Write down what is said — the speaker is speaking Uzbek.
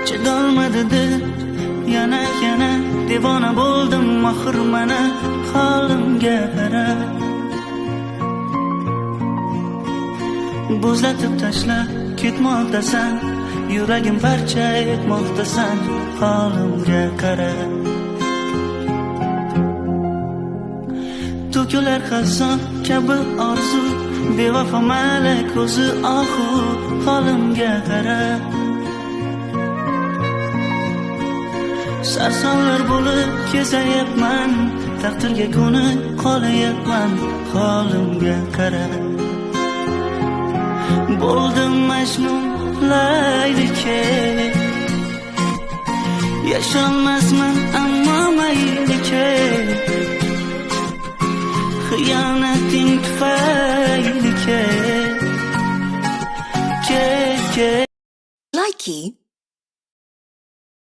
chidolmadi dil yana devona bo'ldim oxir mana holimga qara. Bo'zlatib tashlab ketmoqdasan, yuragim parcha etmoqdasan, holimga qara. To'kilar xazon kabi orzu, bevafo malak o'zi ohu, holimga qara. Sarsonlar bo'lib kezayapman, taqdirga ko'nib qolayapman, holimga qara. Bo'ldim Majnun Laylike, yasholmasman ammo maylike, xiyonating tufayli ke. Likey